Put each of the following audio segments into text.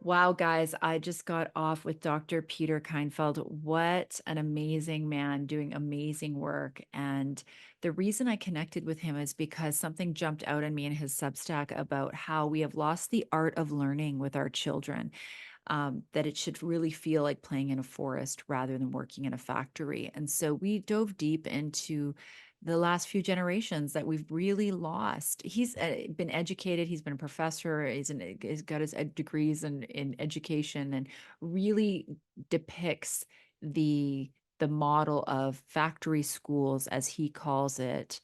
Wow, guys, I just got off with Dr. Peter Kindfield. What an amazing man doing amazing work. And the reason I connected with him is because something jumped out at me in his Substack about how we have lost the art of learning with our children, that it should really feel like playing in a forest rather than working in a factory. And so we dove deep into the last few generations that we've really lost. He's been educated. He's been a professor. He's got his degrees in education, and really depicts the the model of factory schools, as he calls it,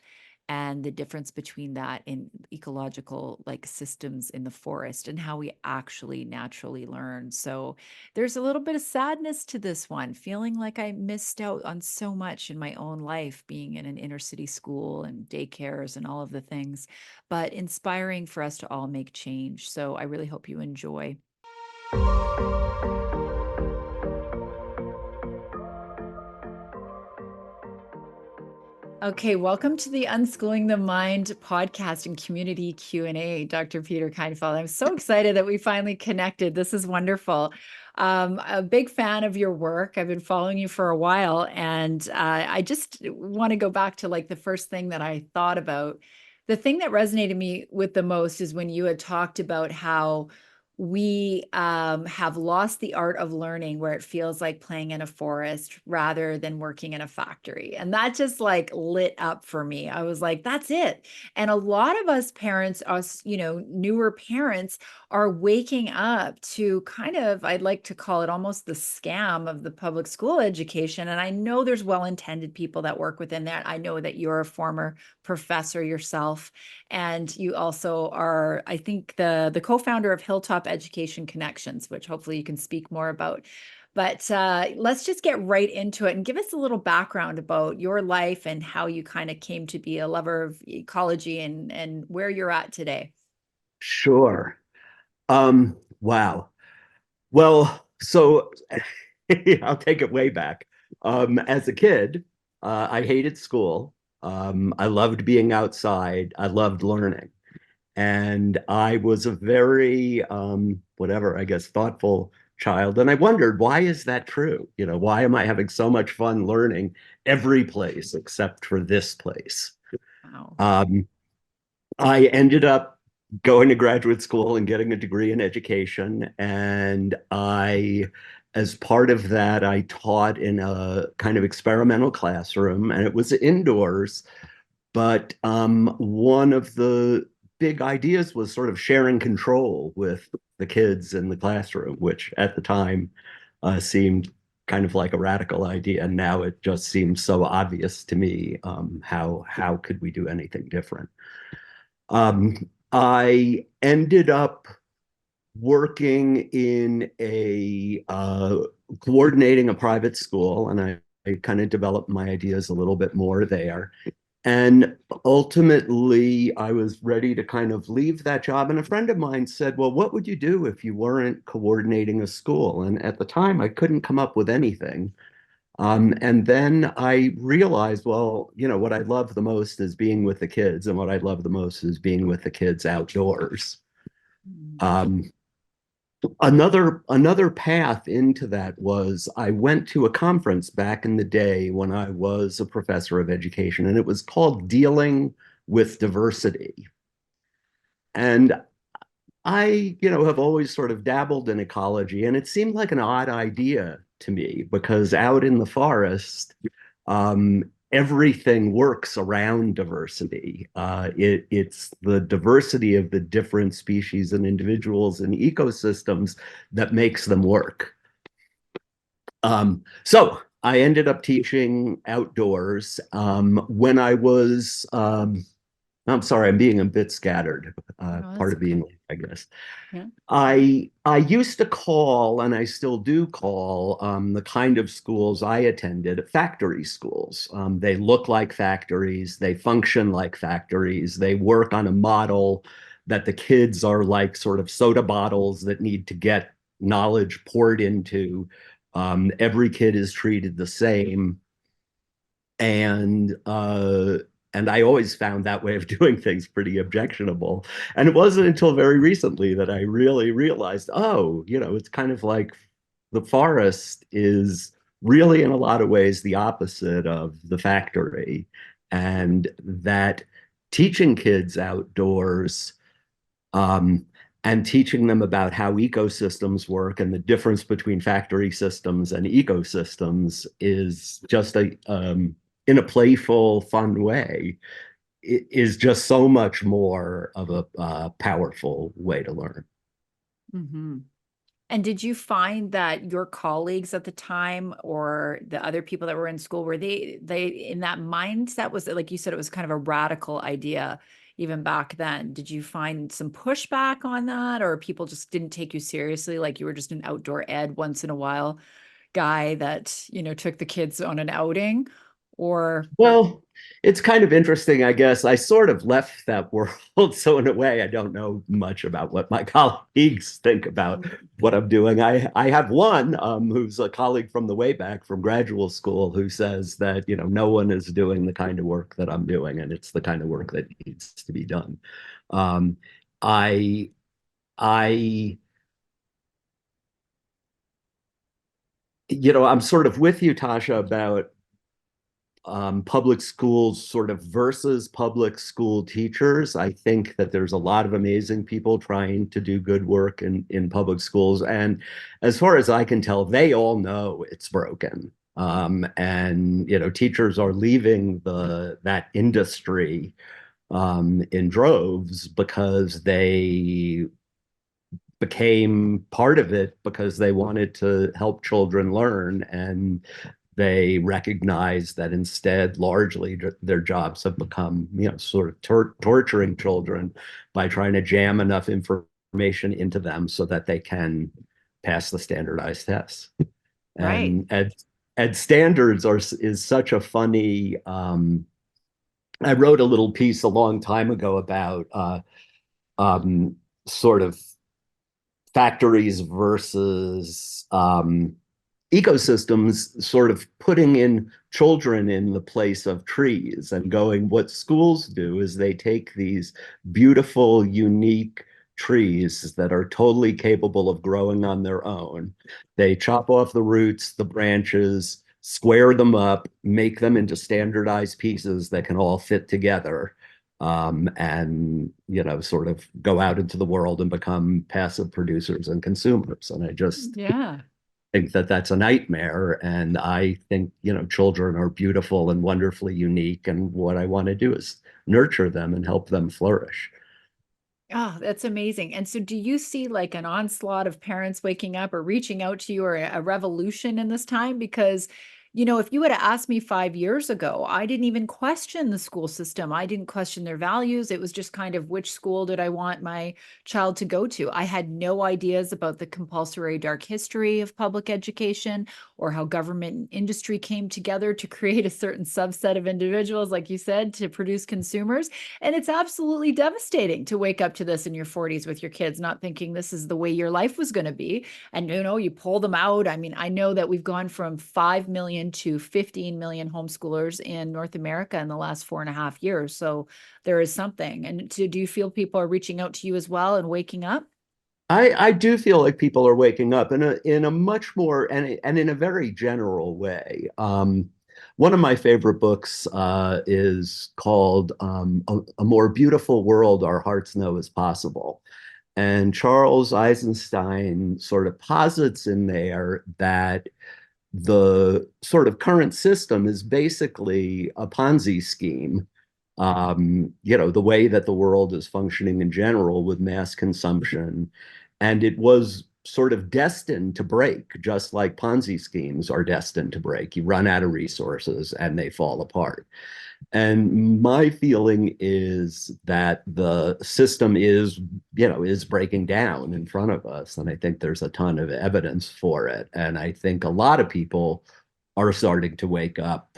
and the difference between that in ecological like systems in the forest and how we actually naturally learn. So there's a little bit of sadness to this one, feeling like I missed out on so much in my own life, being in an inner city school and daycares and all of the things, but inspiring for us to all make change. So I really hope you enjoy. Okay, welcome to the Unschooling the Mind podcast and community Q&A, Dr. Peter Kindfeld. I'm so excited that we finally connected. This is wonderful. A big fan of your work. I've been following you for a while, and I just want to go back to like the first thing that I thought about. The thing that resonated me with the most is when you had talked about how we have lost the art of learning, where it feels like playing in a forest rather than working in a factory. And that just like lit up for me. I was like, that's it. And a lot of us parents, us, newer parents, are waking up to kind of, I'd like to call it almost the scam of the public school education. And I know there's well-intended people that work within that. I know that you're a former professor yourself, and you also are, I think, the co-founder of Hilltop Education Connections, which hopefully you can speak more about. But let's just get right into it and give us a little background about your life and how you kind of came to be a lover of ecology, and where you're at today. Sure. Wow. Well, so I'll take it way back. As a kid, I hated school. I loved being outside. I loved learning. And I was a very, whatever, I guess, thoughtful child. And I wondered, why is that true? Why am I having so much fun learning every place except for this place? Wow. Um, I ended up going to graduate school and getting a degree in education. And as part of that, I taught in a kind of experimental classroom, and it was indoors. But one of the big ideas was sort of sharing control with the kids in the classroom, which at the time seemed kind of like a radical idea. And now it just seems so obvious to me. How could we do anything different? I ended up working in a coordinating a private school, and I kind of developed my ideas a little bit more there. And ultimately, I was ready to kind of leave that job. And a friend of mine said, well, what would you do if you weren't coordinating a school? And at the time, I couldn't come up with anything. And then I realized, well, what I love the most is being with the kids, and what I love the most is being with the kids outdoors. Mm. Um, another path into that was I went to a conference back in the day when I was a professor of education, and it was called Dealing with Diversity. And I have always sort of dabbled in ecology, and it seemed like an odd idea to me because out in the forest, everything works around diversity. It's the diversity of the different species and individuals and ecosystems that makes them work. So I ended up teaching outdoors when I was I'm sorry, I'm being a bit scattered. Oh, Part that's of being, okay. I guess. Yeah. I used to call, and I still do call, the kind of schools I attended factory schools. They look like factories, they function like factories, they work on a model that the kids are like sort of soda bottles that need to get knowledge poured into. Every kid is treated the same. And And I always found that way of doing things pretty objectionable. And it wasn't until very recently that I really realized, oh, it's kind of like the forest is really, in a lot of ways, the opposite of the factory. And that teaching kids outdoors um, and teaching them about how ecosystems work and the difference between factory systems and ecosystems is just in a playful, fun way, is just so much more of a powerful way to learn. Hmm. And did you find that your colleagues at the time or the other people that were in school, were they in that mindset? Was it like you said, it was kind of a radical idea even back then? Did you find some pushback on that, or people just didn't take you seriously, like you were just an outdoor ed once in a while guy that, took the kids on an outing? Or Well, it's kind of interesting, I guess. I sort of left that world. So, in a way, I don't know much about what my colleagues think about what I'm doing. I have one who's a colleague from the way back from graduate school who says that, no one is doing the kind of work that I'm doing, and it's the kind of work that needs to be done. Um, I, I, I'm sort of with you, Tasha, about public schools sort of versus public school teachers. I think that there's a lot of amazing people trying to do good work in public schools. And as far as I can tell, they all know it's broken. And teachers are leaving that industry in droves because they became part of it because they wanted to help children learn, and they recognize that instead largely their jobs have become sort of torturing children by trying to jam enough information into them so that they can pass the standardized tests. right. And ed standards is such a funny I wrote a little piece a long time ago about um, sort of factories versus ecosystems, sort of putting in children in the place of trees and going, what schools do is they take these beautiful, unique trees that are totally capable of growing on their own. They chop off the roots, the branches, square them up, make them into standardized pieces that can all fit together, and sort of go out into the world and become passive producers and consumers. And I just Yeah. think that that's a nightmare. And I think children are beautiful and wonderfully unique. And what I want to do is nurture them and help them flourish. Oh, that's amazing. And so do you see like an onslaught of parents waking up or reaching out to you, or a revolution in this time? Because, if you would have asked me 5 years ago, I didn't even question the school system. I didn't question their values. It was just kind of, which school did I want my child to go to? I had no ideas about the compulsory dark history of public education, or how government and industry came together to create a certain subset of individuals, like you said, to produce consumers. And it's absolutely devastating to wake up to this in your 40s with your kids, not thinking this is the way your life was going to be. And, you pull them out. I mean, I know that we've gone from 5 million to 15 million homeschoolers in North America in the last 4.5 years. So there is something. And do you feel people are reaching out to you as well and waking up? I do feel like people are waking up in a much more and in a very general way. One of my favorite books is called A More Beautiful World Our Hearts Know Is Possible. And Charles Eisenstein sort of posits in there that the sort of current system is basically a Ponzi scheme. The way that the world is functioning in general with mass consumption. And it was sort of destined to break, just like Ponzi schemes are destined to break. You run out of resources and they fall apart. And my feeling is that the system is breaking down in front of us. And I think there's a ton of evidence for it. And I think a lot of people are starting to wake up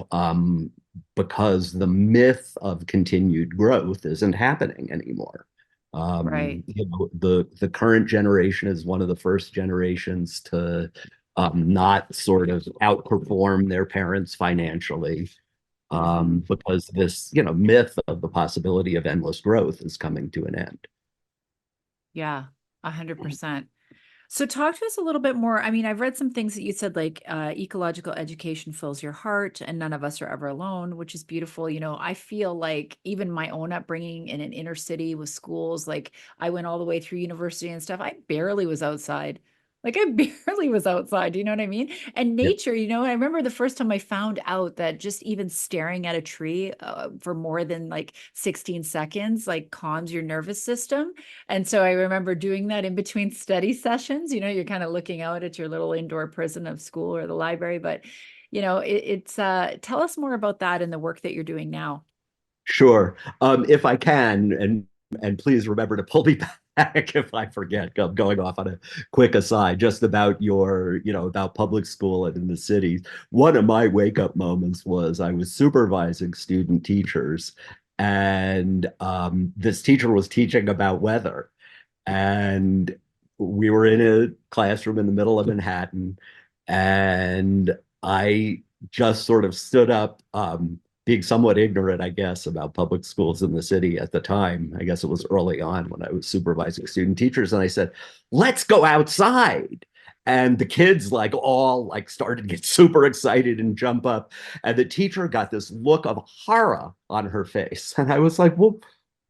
because the myth of continued growth isn't happening anymore. Right. The current generation is one of the first generations to not sort of outperform their parents financially. Hmm. because this, myth of the possibility of endless growth is coming to an end. Yeah, 100%. So talk to us a little bit more. I mean, I've read some things that you said, like ecological education fills your heart, and none of us are ever alone, which is beautiful. I feel like even my own upbringing in an inner city with schools, like I went all the way through university and stuff. I barely was outside. Like I barely was outside. Do you know what I mean? And Yeah. nature, I remember the first time I found out that just even staring at a tree for more than like 16 seconds, like calms your nervous system. And so I remember doing that in between study sessions. You're kind of looking out at your little indoor prison of school or the library, but tell us more about that and the work that you're doing now. Sure. If I can, and please remember to pull me back if I forget. I'm going off on a quick aside, just about about public school and in the cities. One of my wake up moments was I was supervising student teachers, and this teacher was teaching about weather, and we were in a classroom in the middle of Manhattan, and I just sort of stood up, being somewhat ignorant, I guess, about public schools in the city at the time. I guess it was early on when I was supervising student teachers, and I said, "Let's go outside." And the kids all started to get super excited and jump up. And the teacher got this look of horror on her face. And I was like, well,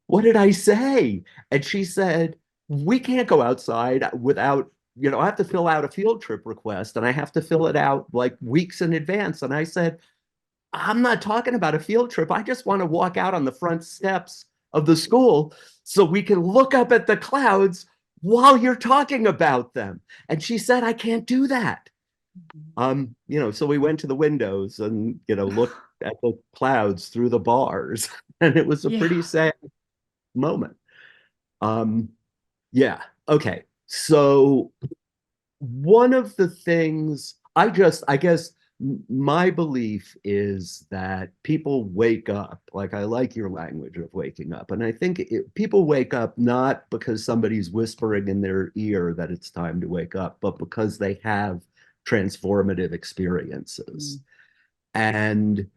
what did I say? And she said, we can't go outside without, I have to fill out a field trip request and I have to fill it out like weeks in advance. And I said, I'm not talking about a field trip. I just want to walk out on the front steps of the school so we can look up at the clouds while you're talking about them. And she said, I can't do that. So we went to the windows and, looked at the clouds through the bars. And it was a Yeah. pretty sad moment. Um, yeah. Okay. So one of the things I guess my belief is that people wake up, like I like your language of waking up. And I think people wake up not because somebody's whispering in their ear that it's time to wake up, but because they have transformative experiences. Mm.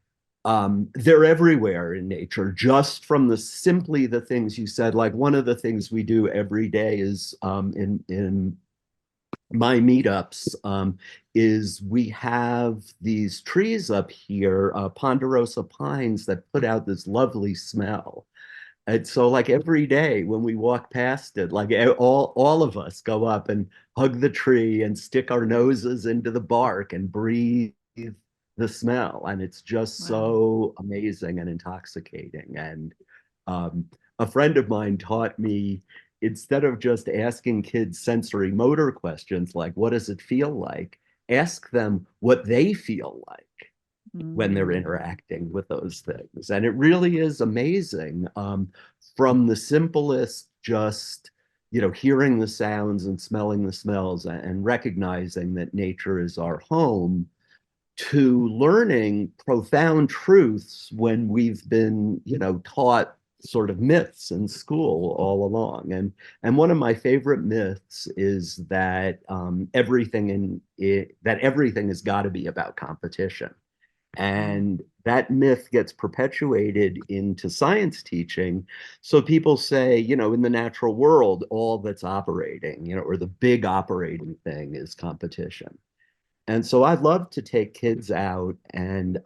And they're everywhere in nature, just from simply the things you said. Like one of the things we do every day is in my meetups is we have these trees up here, ponderosa pines that put out this lovely smell. And so like every day when we walk past it, like all of us go up and hug the tree and stick our noses into the bark and breathe the smell. And it's just Wow. so amazing and intoxicating. And um, a friend of mine taught me, instead of just asking kids sensory motor questions like, what does it feel like? Ask them what they feel like when they're Mm. interacting with those things. And it really is amazing, from the simplest, just, hearing the sounds and smelling the smells and recognizing that nature is our home, to learning profound truths when we've been, taught sort of myths in school all along. And one of my favorite myths is that everything has got to be about competition. Mm. And that myth gets perpetuated into science teaching. So people say, in the natural world, all that's operating, or the big operating thing is competition. And so I'd love to take kids out and,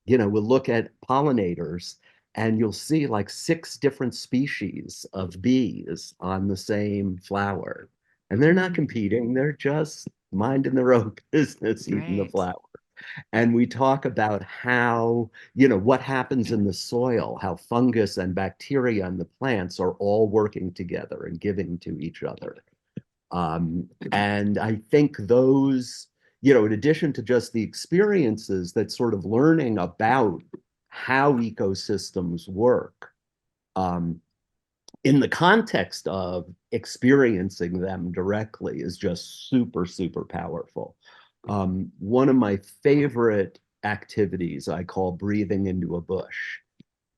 we'll look at pollinators and you'll see like 6 different species of bees on the same flower. And they're not Mm. competing, they're just minding their own business, eating the Right. flower. And we talk about how, what happens in the soil, how fungus and bacteria and the plants are all working together and giving to each other. And I think those, in addition to just the experiences, that sort of learning about how ecosystems work, um, in the context of experiencing them directly is just super, super powerful. One of my favorite activities I call breathing into a bush.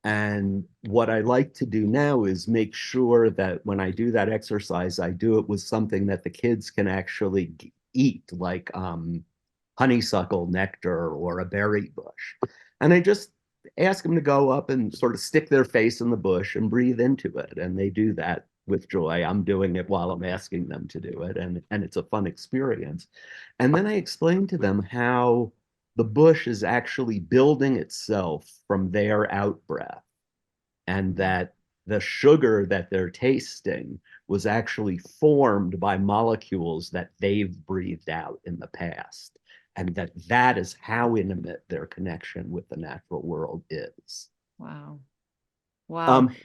And what I like to do now is make sure that when I do that exercise, I do it with something that the kids can actually eat, like honeysuckle nectar or a berry bush. And I just ask them to go up and sort of stick their face in the bush and breathe into it. And they do that with joy. I'm doing it while I'm asking them to do it. And it's a fun experience. And then I explain to them how the bush is actually building itself from their out breath, and that the sugar that they're tasting was actually formed by molecules that they've breathed out in the past, and that that is how intimate their connection with the natural world is. Wow. Wow. Um,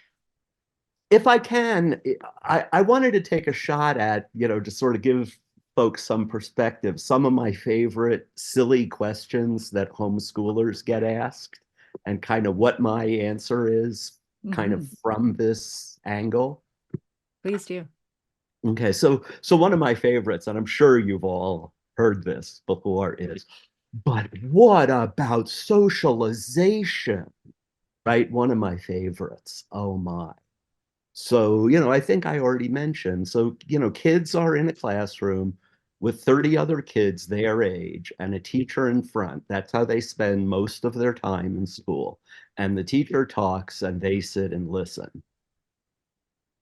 if I can, I wanted to take a shot at, to sort of give folks some perspective. Some of my favorite silly questions that homeschoolers get asked, and kind of what my answer is, kind of Hmm. from this angle. Please do. Okay, so one of my favorites, and I'm sure you've all heard this before, is, but what about socialization? Right? One of my favorites. Oh my. So, I think I already mentioned. So, kids are in a classroom with 30 other kids their age and a teacher in front. That's how they spend most of their time in school. And the teacher talks and they sit and listen.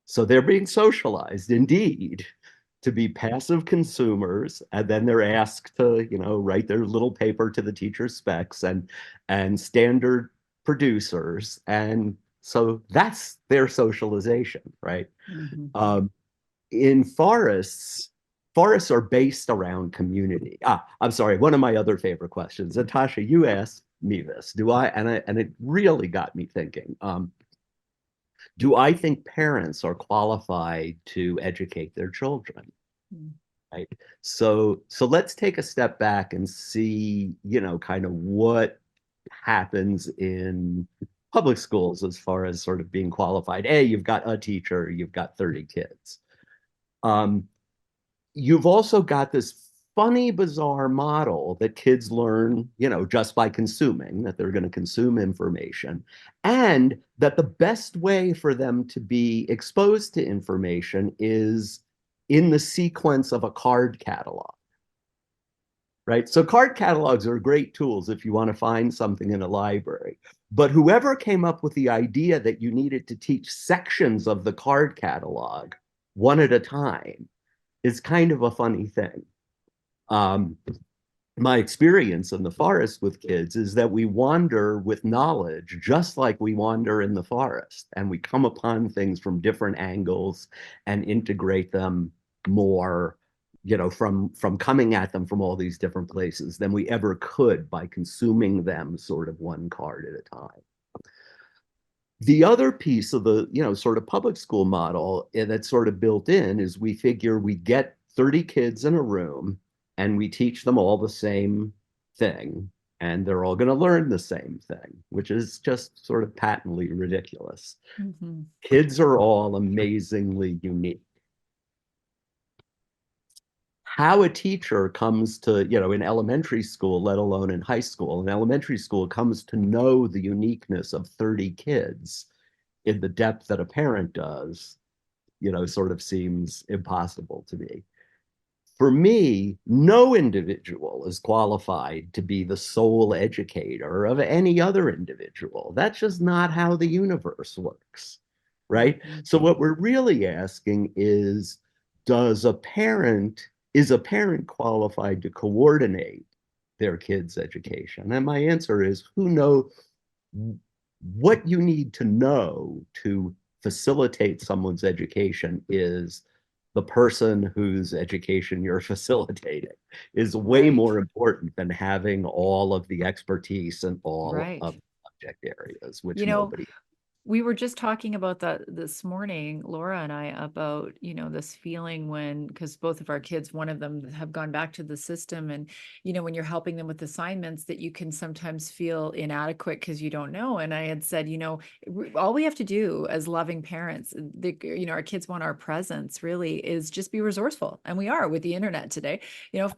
So they're being socialized indeed to be passive consumers. And then they're asked to, write their little paper to the teacher's specs and standard producers. And so that's their socialization, right? Hmm. Um, in forests are based around community. I'm sorry, one of my other favorite questions. And Tasha, you asked me this. Do I? And it really got me thinking. Do I think parents are qualified to educate their children? Right. So let's take a step back and see, kind of what happens in public schools as far as sort of being qualified. You've got a teacher, you've got 30 kids. Um, you've also got this funny, bizarre model that kids learn, just by consuming, that they're going to consume information, and that the best way for them to be exposed to information is in the sequence of a card catalog, right? So card catalogs are great tools if you want to find something in a library. But whoever came up with the idea that you needed to teach sections of the card catalog one at a time is kind of a funny thing. Um, my experience in the forest with kids is that we wander with knowledge just like we wander in the forest, and we come upon things from different angles and integrate them more, from coming at them from all these different places than we ever could by consuming them sort of one card at a time. The other piece of the, sort of public school model, that's sort of built in is we figure we get 30 kids in a room and we teach them all the same thing, and they're all going to learn the same thing, which is just sort of patently ridiculous. Hmm. Kids are all amazingly unique. How a teacher comes to, in elementary school, let alone in high school, in elementary school, comes to know the uniqueness of 30 kids in the depth that a parent does, sort of seems impossible to me. For me, no individual is qualified to be the sole educator of any other individual. That's just not how the universe works, right? Hmm. So what we're really asking is, does a parent, is a parent qualified to coordinate their kids' education? And my answer is, who knows? What you need to know to facilitate someone's education is the person whose education you're facilitating is way Right. more important than having all of the expertise in all Right. of the subject areas, which You know, nobody. we were just talking about that this morning, Laura and I, about, this feeling when, because both of our kids, one of them have gone back to the system. And, when you're helping them with assignments, that you can sometimes feel inadequate because you don't know. And I had said, all we have to do as loving parents, our kids want our presence really, is just be resourceful. And we are with the internet today.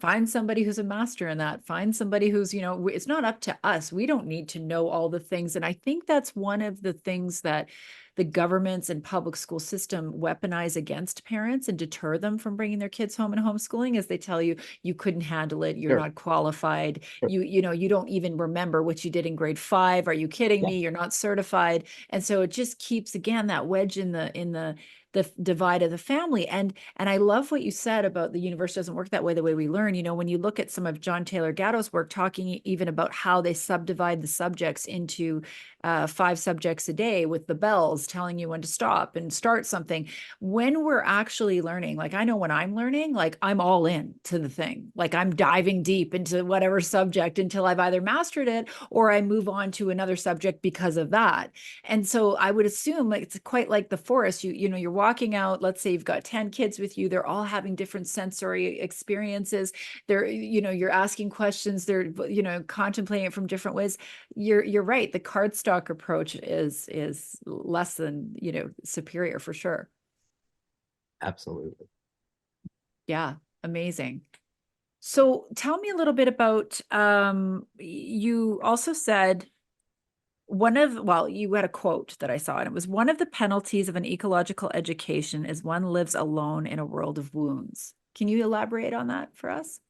Find somebody who's a master in that, find somebody who's, it's not up to us. We don't need to know all the things. And I think that's one of the things that the governments and public school system weaponize against parents and deter them from bringing their kids home and homeschooling, as they tell you, you couldn't handle it, you're Sure. not qualified, Sure. you don't even remember what you did in grade 5, are you kidding Yeah. me, you're not certified. And so it just keeps, again, that wedge in the divide of the family. And I love what you said about the universe doesn't work that way, the way we learn. When you look at some of John Taylor Gatto's work, talking even about how they subdivide the subjects into 5 subjects a day, with the bells telling you when to stop and start something. When we're actually learning, like I know when I'm learning, like I'm all in to the thing, like I'm diving deep into whatever subject until I've either mastered it or I move on to another subject because of that. And so I would assume, like, it's quite like the forest. You're walking out, let's say you've got 10 kids with you, they're all having different sensory experiences. You're asking questions, they're, contemplating it from different ways. You're right. The cardstock approach is less than, superior for sure. Absolutely. Yeah, amazing. So tell me a little bit about, you also said you had a quote that I saw, and it was, one of the penalties of an ecological education is one lives alone in a world of wounds. Can you elaborate on that for us?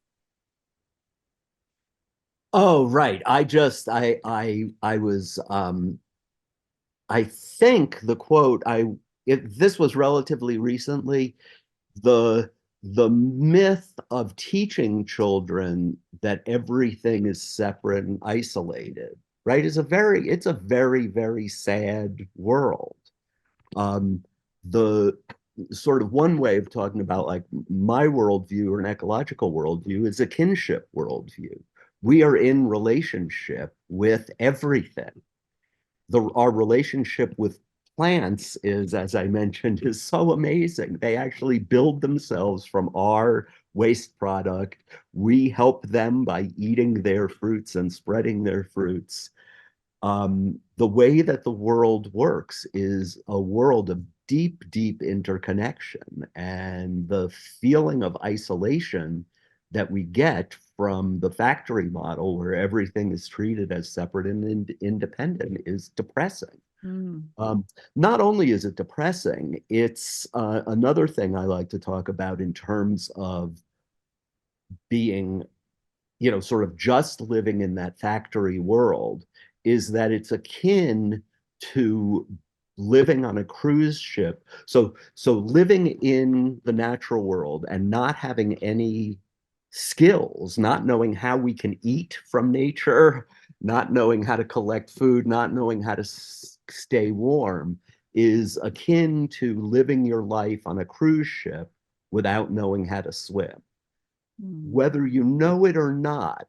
Oh, right. I was I think the quote this was relatively recently, the the myth of teaching children that everything is separate and isolated, right, it's a very, very sad world. Um, the sort of one way of talking about like my worldview or an ecological worldview is a kinship worldview. We are in relationship with everything. Our relationship with plants is, as I mentioned, is so amazing. They actually build themselves from our waste product. We help them by eating their fruits and spreading their fruits. The way that the world works is a world of deep, deep interconnection. And the feeling of isolation that we get from the factory model, where everything is treated as separate and independent, is depressing. Mm. Not only is it depressing, it's another thing I like to talk about in terms of being, sort of just living in that factory world, is that it's akin to living on a cruise ship. So living in the natural world and not having any skills, not knowing how we can eat from nature, not knowing how to collect food, not knowing how to stay warm, is akin to living your life on a cruise ship without knowing how to swim. Mm. Whether you know it or not,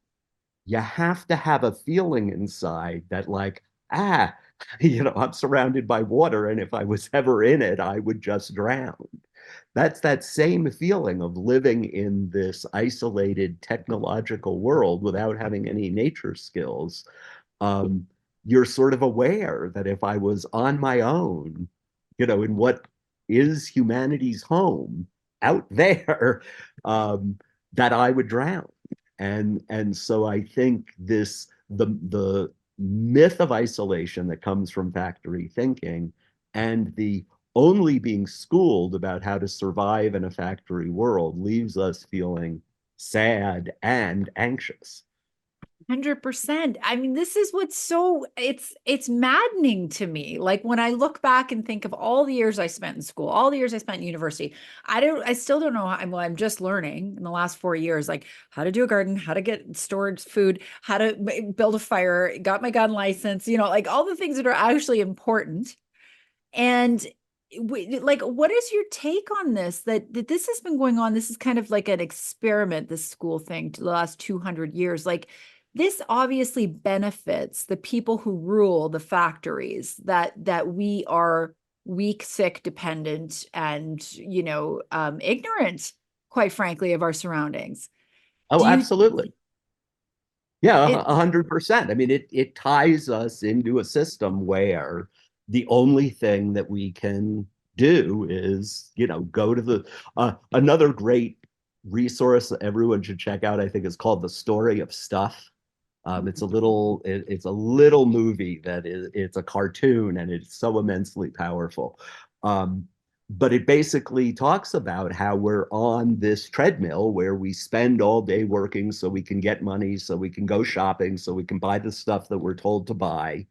you have to have a feeling inside that, like, ah, I'm surrounded by water, and if I was ever in it, I would just drown. That's that same feeling of living in this isolated technological world without having any nature skills. um, you're sort of aware that if I was on my own, in what is humanity's home out there, um, that I would drown. And so I think the myth of isolation that comes from factory thinking, and the only being schooled about how to survive in a factory world, leaves us feeling sad and anxious. 100%. I mean, this is what's so, it's maddening to me. Like when I look back and think of all the years I spent in school, all the years I spent in university, I still don't know. I'm just learning in the last 4 years, like how to do a garden, how to get stored food, how to build a fire, got my gun license, like all the things that are actually important. And like, what is your take on this? That this has been going on. This is kind of like an experiment, this school thing, to the last 200 years. Like, this obviously benefits the people who rule the factories. That we are weak, sick, dependent, and ignorant, quite frankly, of our surroundings. Oh, Do you? absolutely. Yeah, It 100%. I mean, it ties us into a system where the only thing that we can do is, go to another great resource that everyone should check out, I think, is called The Story of Stuff. It's a little movie that it's a cartoon and it's so immensely powerful. Um, but it basically talks about how we're on this treadmill where we spend all day working so we can get money, so we can go shopping, so we can buy the stuff that we're told to buy,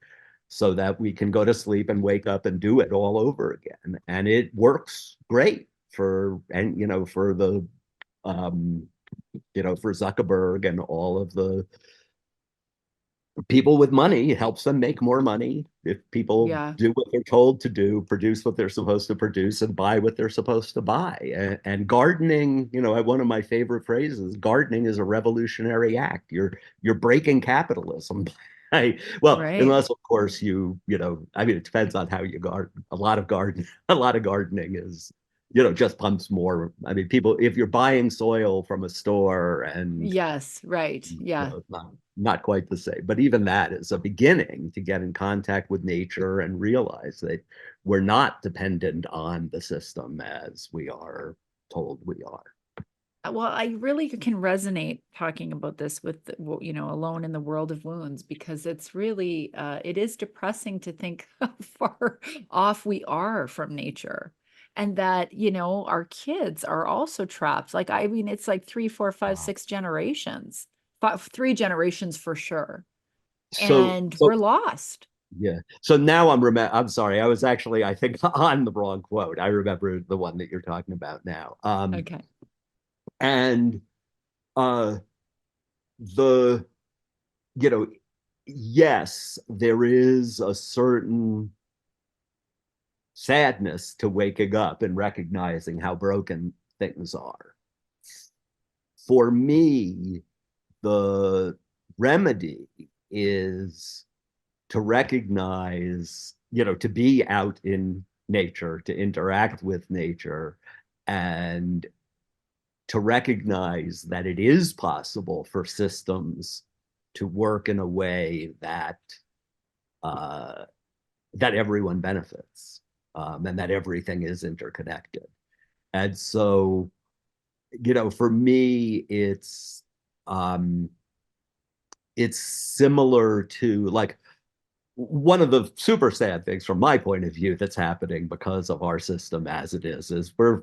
so that we can go to sleep and wake up and do it all over again. And it works great for the um, for Zuckerberg and all of the people with money. It helps them make more money if people Yeah. do what they're told to do, produce what they're supposed to produce, and buy what they're supposed to buy. And gardening, one of my favorite phrases, gardening is a revolutionary act. You're breaking capitalism. Well, Right. unless of course I mean, it depends on how you garden. A lot of gardening is, just pumps more. I mean, people, if you're buying soil from a store and Yes. Right. Yeah. it's not quite the same. But even that is a beginning to get in contact with nature and realize that we're not dependent on the system as we are told we are. Well, I really can resonate talking about this with, Alone in the World of Wounds, because it's really, it is depressing to think how far off we are from nature. And that, our kids are also trapped. Like, I mean, it's like three, four, five, Wow. 6 generations, three generations for sure. So, And so we're lost. yeah. So now I'm sorry. I was actually, I think, on the wrong quote. I remember the one that you're talking about now. Okay. And uh, the, you know, yes, there is a certain sadness to waking up and recognizing how broken things are. For me, the remedy is to recognize, to be out in nature, to interact with nature, and to recognize that it is possible for systems to work in a way uh, that everyone benefits, and that everything is interconnected. And so, for me, um, it's similar to, like, one of the super sad things from my point of view that's happening because of our system as it is we're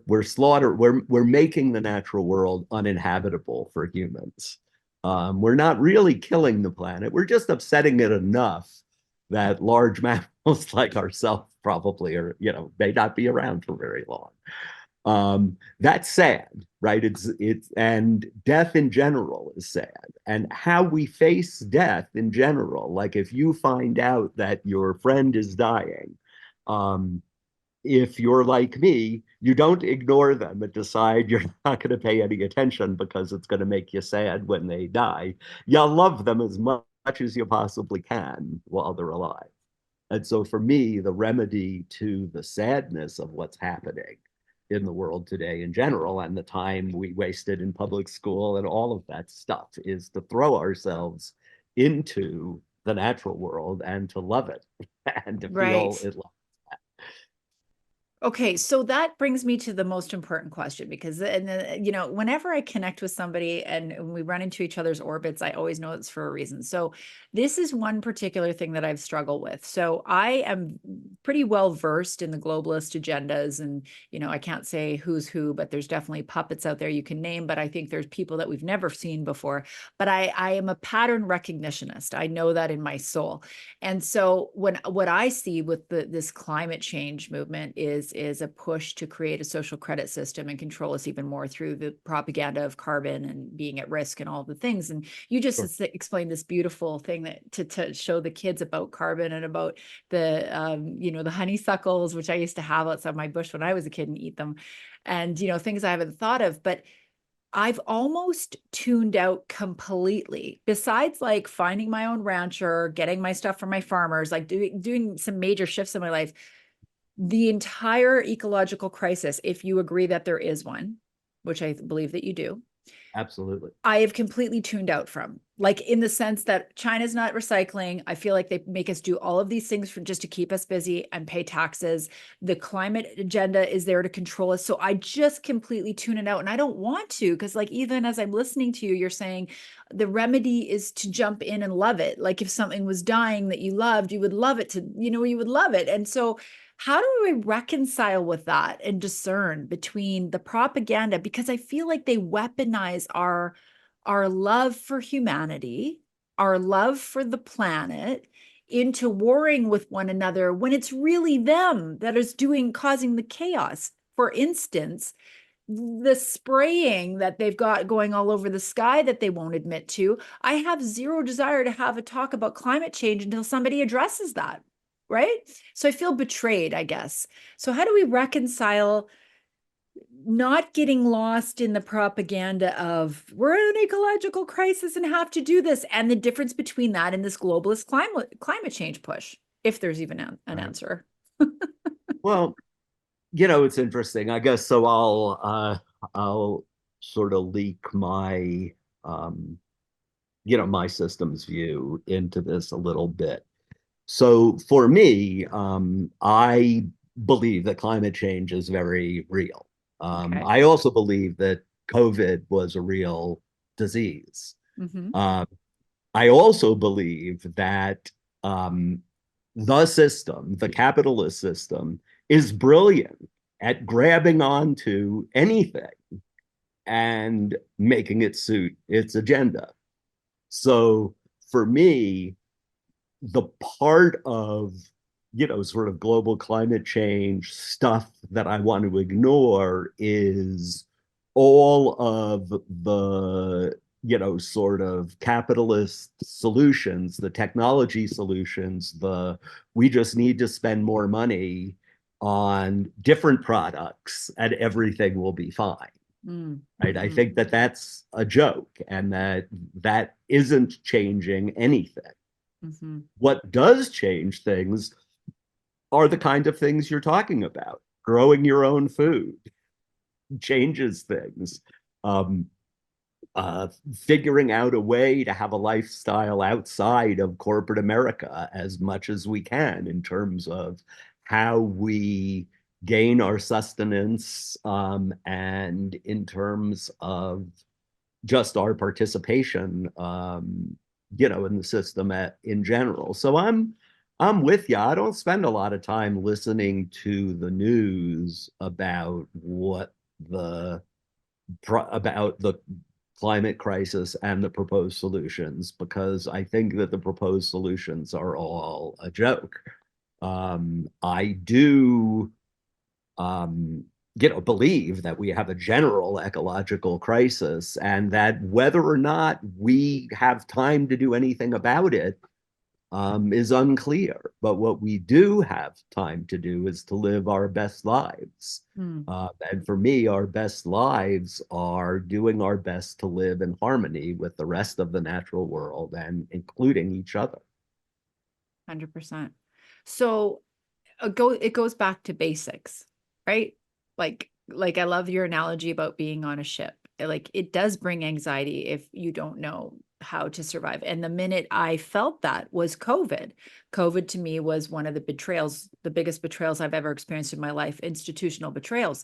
making the natural world uninhabitable for humans. We're not really killing the planet. We're just upsetting it enough that large mammals like ourselves probably may not be around for very long. That's sad, right? And death in general is sad. And how we face death in general, like if you find out that your friend is dying, um, if you're like me, you don't ignore them and decide you're not going to pay any attention because it's going to make you sad when they die. You love them as much as you possibly can while they're alive. And so for me, the remedy to the sadness of what's happening in the world today in general and the time we wasted in public school and all of that stuff is to throw ourselves into the natural world and to love it and to feel Right. it. Okay, so that brings me to the most important question, because whenever I connect with somebody and we run into each other's orbits, I always know it's for a reason. So this is one particular thing that I've struggled with. So I am pretty well versed in the globalist agendas, and I can't say who's who, but there's definitely puppets out there you can name, but I think there's people that we've never seen before. But I am a pattern recognitionist. I know that in my soul. And so what I see with this climate change movement is a push to create a social credit system and control us even more through the propaganda of carbon and being at risk and all the things. And you just explained this beautiful thing that to show the kids about carbon and about the honeysuckles, which I used to have outside my bush when I was a kid and eat them, and things I haven't thought of, but I've almost tuned out completely. Besides, like, finding my own rancher, getting my stuff from my farmers, like doing some major shifts in my life, the entire ecological crisis, if you agree that there is one, which I believe that you do, Absolutely. I have completely tuned out from, like, in the sense that China's not recycling. I feel like they make us do all of these things for just to keep us busy and pay taxes. The climate agenda is there to control us. So I just completely tune it out. And I don't want to, because, like, even as I'm listening to you, you're saying the remedy is to jump in and love it. Like, if something was dying that you loved, you would love it to, you would love it. And so how do we reconcile with that and discern between the propaganda? Because I feel like they weaponize our love for humanity, our love for the planet into warring with one another when it's really them that is causing the chaos. For instance, the spraying that they've got going all over the sky that they won't admit to. I have zero desire to have a talk about climate change until somebody addresses that, right? So I feel betrayed, I guess. So how do we reconcile not getting lost in the propaganda of we're in an ecological crisis and have to do this, and the difference between that and this globalist climate change push, if there's even an Right. answer? Well, it's interesting. I guess so. I'll sort of leak my um, my system's view into this a little bit. So for me, I believe that climate change is very real. Okay. I also believe that COVID was a real disease. Mm-hmm. Um, I also believe that um, the system, the capitalist system, is brilliant at grabbing onto anything and making it suit its agenda. So for me, the part of sort of global climate change stuff that I want to ignore is all of the sort of capitalist solutions, the technology solutions, the we just need to spend more money on different products and everything will be fine. Right? I Mm-hmm. think that that's a joke and that isn't changing anything. Mm-hmm. What does change things are the kind of things you're talking about. Growing your own food changes things. Um, Figuring out a way to have a lifestyle outside of corporate America as much as we can in terms of how we gain our sustenance, and in terms of just our participation, in the system in general. So I'm with you. I don't spend a lot of time listening to the news about about the climate crisis and the proposed solutions because I think that the proposed solutions are all a joke. I do um, believe that we have a general ecological crisis and that whether or not we have time to do anything about it is unclear. But what we do have time to do is to live our best lives. Mm. And for me, our best lives are doing our best to live in harmony with the rest of the natural world and including each other. 100%. So it goes back to basics, right? Like I love your analogy about being on a ship. Like, it does bring anxiety if you don't know how to survive. And the minute I felt that was COVID. COVID to me was one of the betrayals, the biggest betrayals I've ever experienced in my life, institutional betrayals.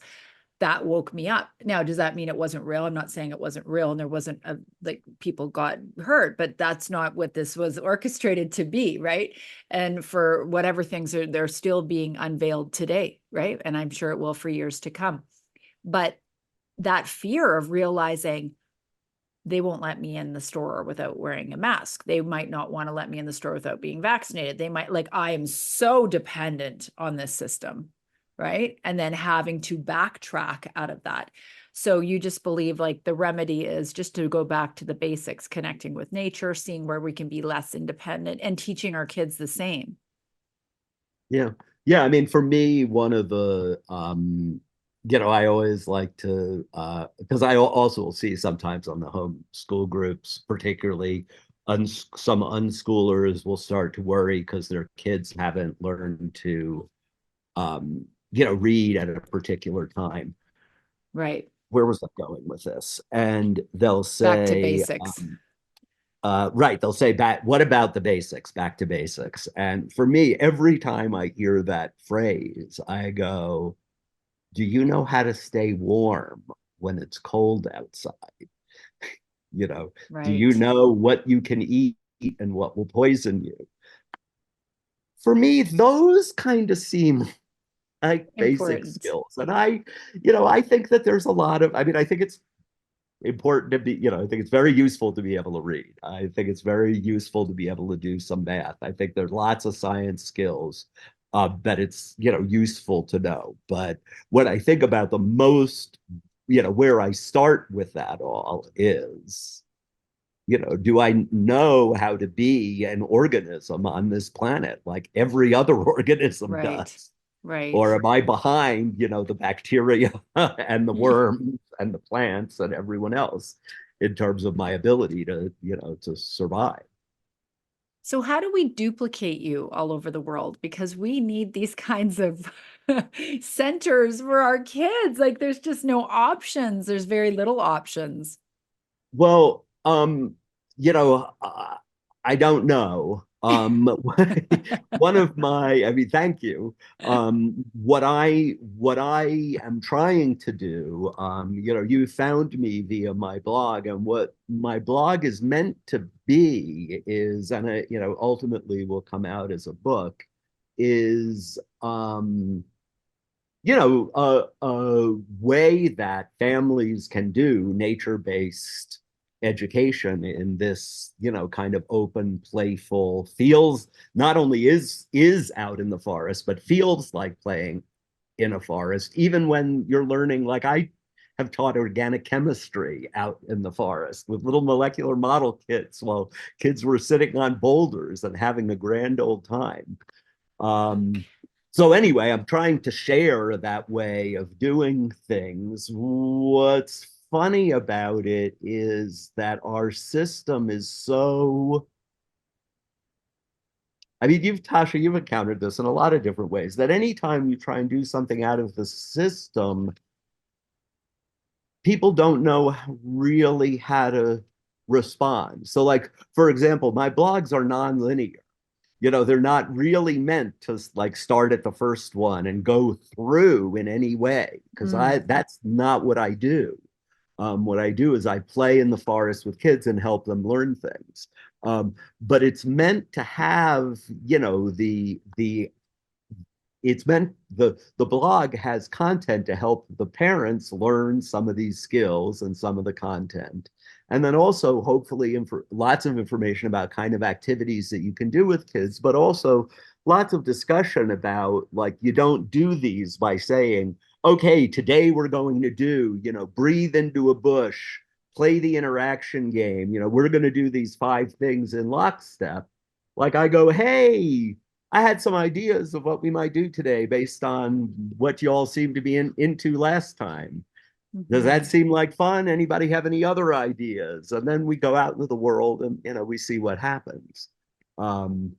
That woke me up. Now, does that mean it wasn't real? I'm not saying it wasn't real and there wasn't like people got hurt, but that's not what this was orchestrated to be, right? And for whatever things they're still being unveiled today, right? And I'm sure it will for years to come. But that fear of realizing they won't let me in the store without wearing a mask. They might not want to let me in the store without being vaccinated. They might, like, I am so dependent on this system, right? And then having to backtrack out of that. So you just believe like the remedy is just to go back to the basics, connecting with nature, seeing where we can be less independent and teaching our kids the same. Yeah. Yeah. I mean, for me, one of the, I always like to, because I also will see sometimes on the home school groups, particularly some unschoolers will start to worry because their kids haven't learned to, read at a particular time. Right. where was I going with this? And they'll Back to say, basics. right, they'll say, back, what about the basics? Back to basics. And for me, every time I hear that phrase, I go, do you know how to stay warm when it's cold outside? You know, do you Right. know what you can eat and what will poison you? For me, those kind of seem like basic Important. skills. And I think that there's a lot of, I mean, I think it's important to be, I think it's very useful to be able to read. I think it's very useful to be able to do some math. I think there's lots of science skills that it's, useful to know. But what I think about the most, where I start with that all is, do I know how to be an organism on this planet like every other organism Right. does? Or Right. am I behind, the bacteria and the worms and the plants and everyone else in terms of my ability to, to survive? So how do we duplicate you all over the world? Because we need these kinds of centers for our kids. Like there's just no options. There's very little options. Well, I don't know. One of my, I mean, thank you. What I am trying to do, you found me via my blog, and what my blog is meant to be is, and ultimately will come out as a book, is a way that families can do nature-based education in this, kind of open, playful, feels not only is out in the forest, but feels like playing in a forest, even when you're learning, like I have taught organic chemistry out in the forest with little molecular model kits while kids were sitting on boulders and having a grand old time. So anyway, I'm trying to share that way of doing things. What's funny about it is that our system is so, I mean, Tasha, you've encountered this in a lot of different ways, that anytime you try and do something out of the system, people don't know really how to respond. So like, for example, my blogs are non-linear. They're not really meant to like start at the first one and go through in any way, because Mm, that's not what I do. What I do is I play in the forest with kids and help them learn things. But it's meant to have, it's meant the blog has content to help the parents learn some of these skills and some of the content, and then also hopefully lots of information about kind of activities that you can do with kids, but also lots of discussion about, like, you don't do these by saying, okay, today we're going to do, breathe into a bush, play the interaction game, we're going to do these 5 things in lockstep. Like, I go, hey, I had some ideas of what we might do today based on what you all seemed to be into last time. Does that mhm. seem like fun? Anybody have any other ideas? And then we go out into the world and we see what happens. Um,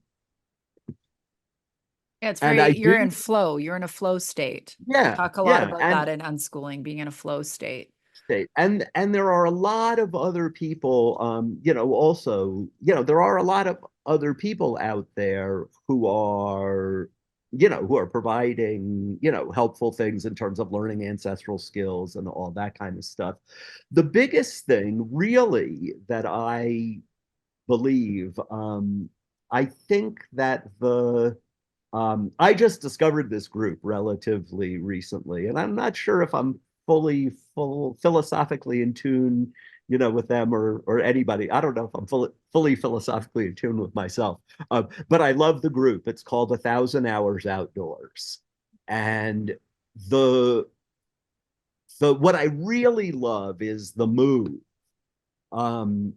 Yeah, it's and very, I you're do, in flow. You're in a flow state. yeah, Talk a lot yeah. about And that in unschooling, being in a flow state. state. And there are a lot of other people, also, there are a lot of other people out there who are, who are providing, helpful things in terms of learning ancestral skills and all that kind of stuff. The biggest thing really that I believe, I think that I just discovered this group relatively recently, and I'm not sure if I'm full philosophically in tune, with them or anybody. I don't know if I'm fully philosophically in tune with myself, but I love the group. It's called 1,000 Hours Outdoors, and the what I really love is the move. Um,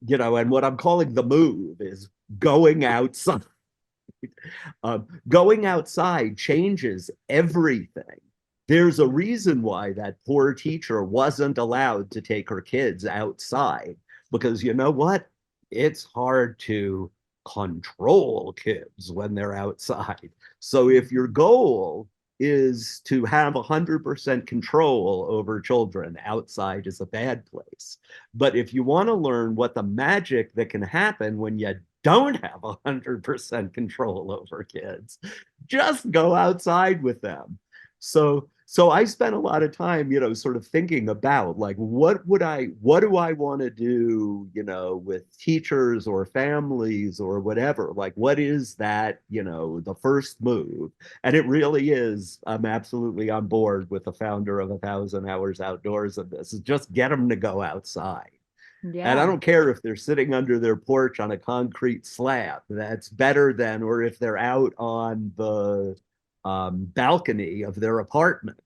and what I'm calling the move is going outside. Going outside changes everything. There's a reason why that poor teacher wasn't allowed to take her kids outside, because you know what? It's hard to control kids when they're outside. So if your goal is to have 100% control over children. Outside is a bad place. But if you want to learn what the magic that can happen when you don't have 100% control over kids, just go outside with them. So I spent a lot of time, sort of thinking about like what do I want to do, with teachers or families or whatever? Like what is that, the first move? And it really is, I'm absolutely on board with the founder of 1,000 Hours Outdoors of this, is just get them to go outside. And I Yeah. don't care if they're sitting under their porch on a concrete slab. That's better than, or if they're out on the balcony of their apartment,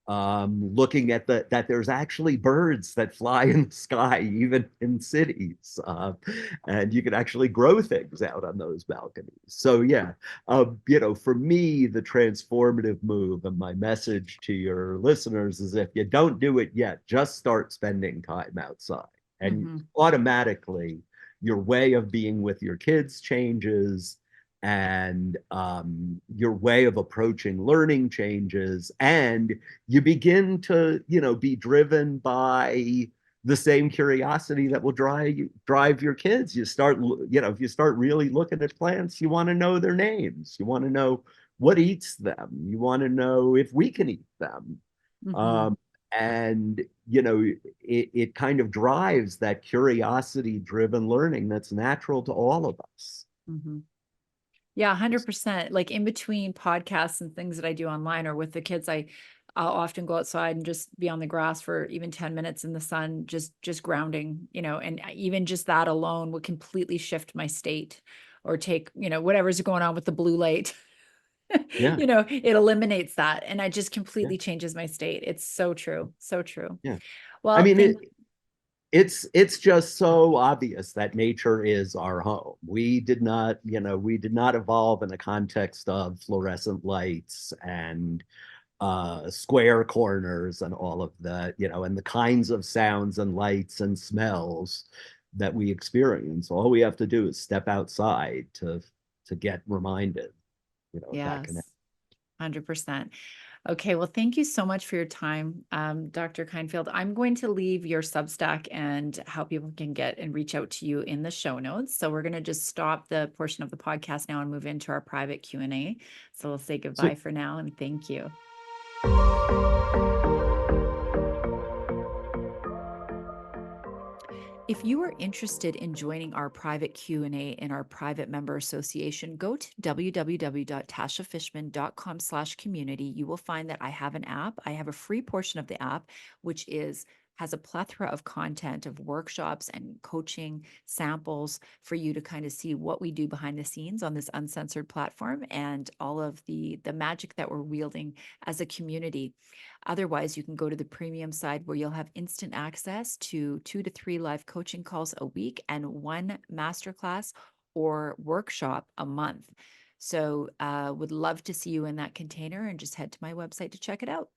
looking at that there's actually birds that fly in the sky, even in cities. And you can actually grow things out on those balconies. So yeah, for me, the transformative move and my message to your listeners is if you don't do it yet, just start spending time outside. And Hmm. automatically your way of being with your kids changes, and your way of approaching learning changes, and you begin to be driven by the same curiosity that will drive your kids. You start, if you start really looking at plants, you want to know their names, you want to know what eats them, you want to know if we can eat them. Hmm. um, and it kind of drives that curiosity driven learning that's natural to all of us. Hmm. Yeah, 100%. Like in between podcasts and things that I do online or with the kids, I'll often go outside and just be on the grass for even 10 minutes in the sun, just grounding, and even just that alone would completely shift my state or take, whatever's going on with the blue light. Yeah, It eliminates that and it just yeah, completely changes my state. It's so true. So true. yeah. I Well, mean, thank it's just so obvious that nature is our home. We did not evolve in the context of fluorescent lights and square corners and all of the, and the kinds of sounds and lights and smells that we experience. All we have to do is step outside to get reminded, of that connection. yes. 100%. Okay, well, thank you so much for your time, Dr. Kindfield. I'm going to leave your Substack and how people can get and reach out to you in the show notes. So we're going to just stop the portion of the podcast now and move into our private Q&A. So we'll say So goodbye for now and thank you. If you are interested in joining our private Q&A in our private member association, go to www.tashafishman.com/community. You will find that I have an app. I have a free portion of the app, which has a plethora of content of workshops and coaching samples for you to kind of see what we do behind the scenes on this uncensored platform and all of the magic that we're wielding as a community. Otherwise, you can go to the premium side where you'll have instant access to 2 to 3 live coaching calls a week and 1 masterclass or workshop a month. So, would love to see you in that container and just head to my website to check it out.